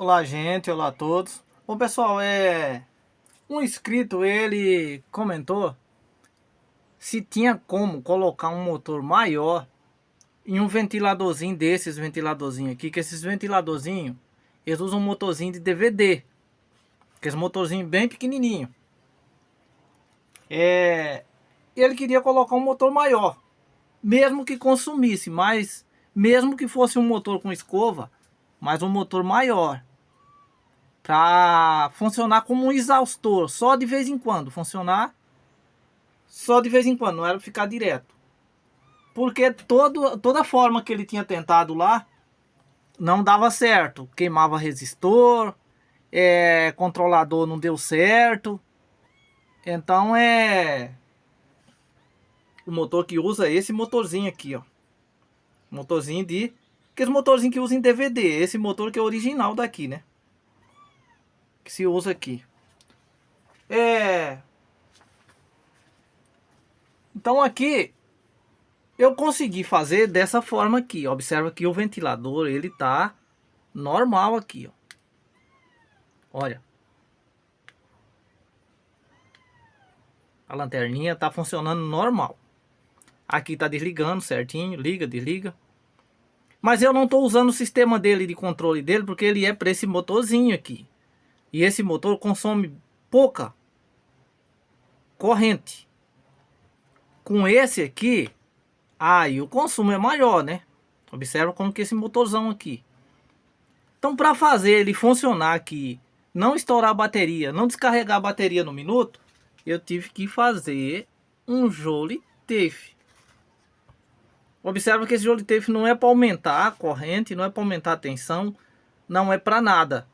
Olá, gente, olá a todos. Bom, pessoal, um inscrito, ele comentou se tinha como colocar um motor maior em um ventiladorzinho desses ventiladorzinhos aqui, que esses ventiladorzinhos, eles usam um motorzinho de DVD, que esse motorzinho bem pequenininho. Ele queria colocar um motor maior, mesmo que consumisse, mas mesmo que fosse um motor com escova, mas um motor maior, para funcionar como um exaustor, só de vez em quando, funcionar só de vez em quando, não era ficar direto. Porque toda forma que ele tinha tentado lá, não dava certo. Queimava resistor, controlador não deu certo. Então o motor que usa é esse motorzinho aqui, ó. Motorzinho de... Aqueles motorzinhos que usa em DVD. Esse motor que é original daqui, né? Que se usa aqui. Então aqui eu consegui fazer dessa forma aqui. Observa que o ventilador, ele tá normal aqui, ó. Olha. A lanterninha tá funcionando normal. Aqui tá desligando certinho, liga, desliga. Mas eu não tô usando o sistema dele de controle dele, porque ele é para esse motorzinho aqui. E esse motor consome pouca corrente. Com esse aqui, aí o consumo é maior, né? Observa como que esse motorzão aqui. Então, para fazer ele funcionar aqui, não estourar a bateria, não descarregar a bateria no minuto, eu tive que fazer um Joule-TEIF. Observa que esse Joule-TEIF não é para aumentar a corrente, não é para aumentar a tensão, não é para nada.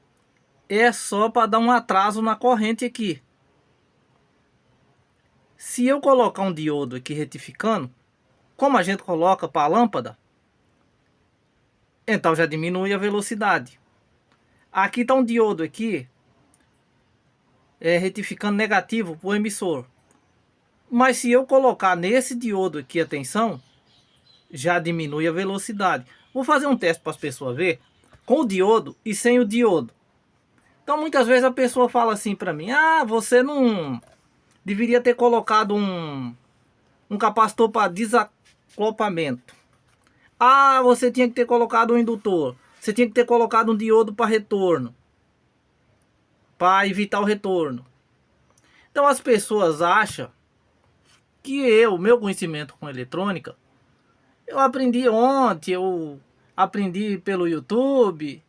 É só para dar um atraso na corrente aqui. Se eu colocar um diodo aqui retificando, como a gente coloca para a lâmpada, então já diminui a velocidade. Aqui está um diodo aqui, retificando negativo para o emissor. Mas se eu colocar nesse diodo aqui a tensão, já diminui a velocidade. Vou fazer um teste para as pessoas ver, com o diodo e sem o diodo. Então muitas vezes a pessoa fala assim para mim: ah, você não deveria ter colocado um capacitor para desacoplamento. Ah, você tinha que ter colocado um indutor. Você tinha que ter colocado um diodo para retorno, para evitar o retorno. Então as pessoas acham que meu conhecimento com eletrônica, eu aprendi ontem, eu aprendi pelo YouTube.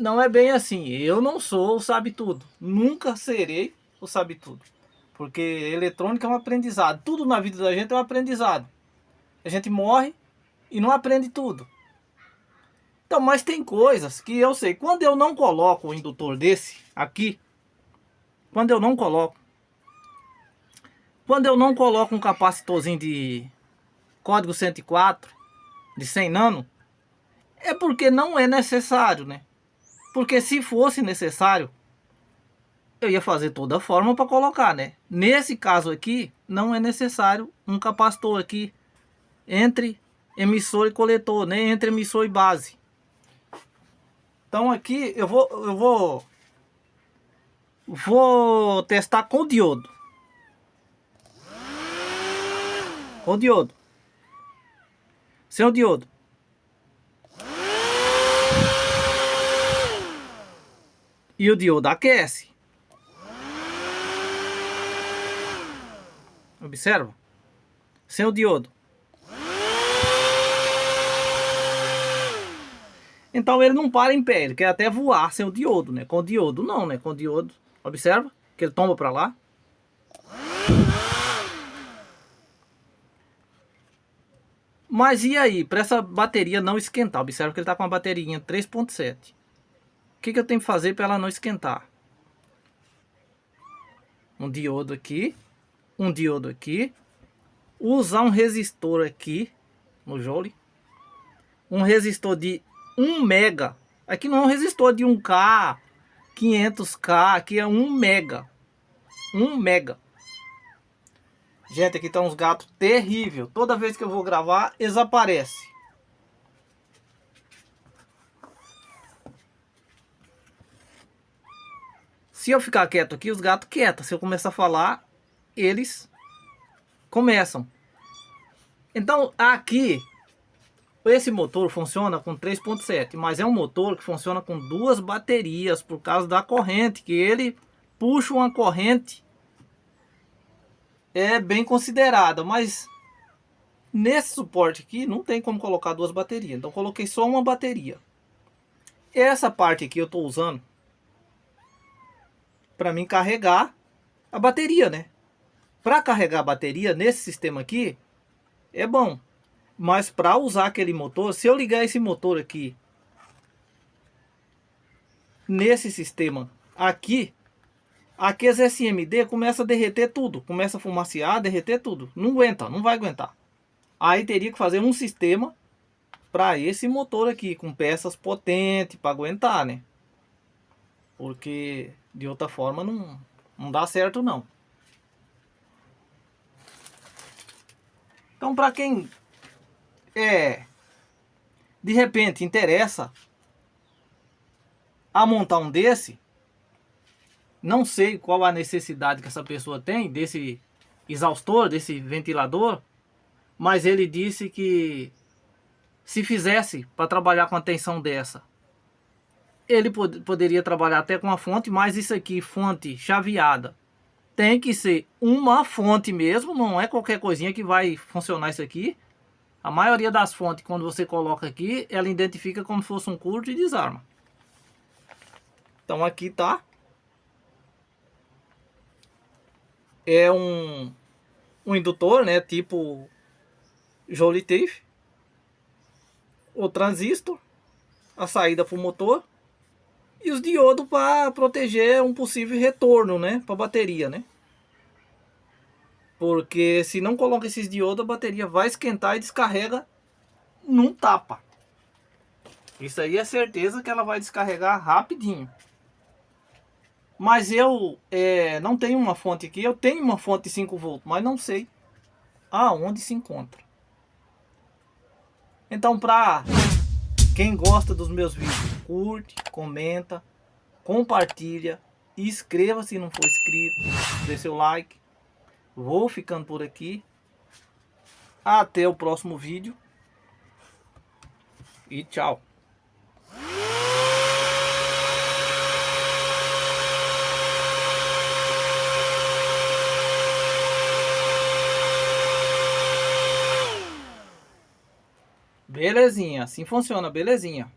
Não é bem assim. Eu não sou o sabe-tudo. Nunca serei o sabe-tudo. Porque eletrônica é um aprendizado. Tudo na vida da gente é um aprendizado. A gente morre e não aprende tudo. Então, mas tem coisas que eu sei. Quando eu não coloco o indutor desse aqui, quando eu não coloco um capacitorzinho de código 104, de 100 nano, é porque não é necessário, né? Porque se fosse necessário, eu ia fazer toda a forma para colocar, né? Nesse caso aqui, não é necessário um capacitor aqui entre emissor e coletor, nem entre emissor e base. Então aqui eu vou testar com diodo. Com diodo. Sem o diodo. E o diodo aquece. Observa. Sem o diodo. Então ele não para em pé, ele quer até voar sem o diodo, né? Com o diodo não, né? Com o diodo, observa que ele tomba para lá. Mas e aí, para essa bateria não esquentar? Observa que ele está com uma bateria 3.7. O que eu tenho que fazer para ela não esquentar? Um diodo aqui, um diodo aqui, usar um resistor aqui no Joule, um resistor de 1 mega. Aqui não é um resistor de 1K, 500K, aqui é 1 mega. 1 mega. Gente, aqui tá uns gatos terrível. Toda vez que eu vou gravar, eles aparecem. Se eu ficar quieto aqui, os gatos quietos. Se eu começar a falar, eles começam. Então aqui, esse motor funciona com 3.7, mas é um motor que funciona com 2 baterias por causa da corrente, que ele puxa uma corrente bem considerada, mas nesse suporte aqui não tem como colocar 2 baterias, então coloquei só uma bateria. Essa parte aqui eu estou usando para mim carregar a bateria, né? Para carregar a bateria nesse sistema aqui é bom, mas para usar aquele motor, se eu ligar esse motor aqui nesse sistema aqui, aqueles SMD começa a derreter tudo, começa a fumaciar, derreter tudo, não aguenta, não vai aguentar. Aí teria que fazer um sistema para esse motor aqui, com peças potentes para aguentar, né? Porque de outra forma não dá certo não. Então para quem de repente interessa a montar um desse, não sei qual a necessidade que essa pessoa tem desse exaustor, desse ventilador, mas ele disse que se fizesse para trabalhar com a tensão dessa, ele poderia trabalhar até com a fonte, mas isso aqui, fonte chaveada, tem que ser uma fonte mesmo, não é qualquer coisinha que vai funcionar isso aqui. A maioria das fontes, quando você coloca aqui, ela identifica como se fosse um curto e desarma. Então aqui tá. É um indutor, né? Tipo Joule TIF. O transistor, a saída para o motor. E os diodos para proteger um possível retorno, né? Para a bateria, né? Porque se não coloca esses diodos, a bateria vai esquentar e descarrega num tapa. Isso aí é certeza que ela vai descarregar rapidinho. Mas eu não tenho uma fonte aqui. Eu tenho uma fonte de 5 volts, mas não sei aonde se encontra. Então, para quem gosta dos meus vídeos, curte, comenta, compartilha, inscreva se não for inscrito, dê seu like. Vou ficando por aqui. Até o próximo vídeo. E tchau. Belezinha, assim funciona, belezinha.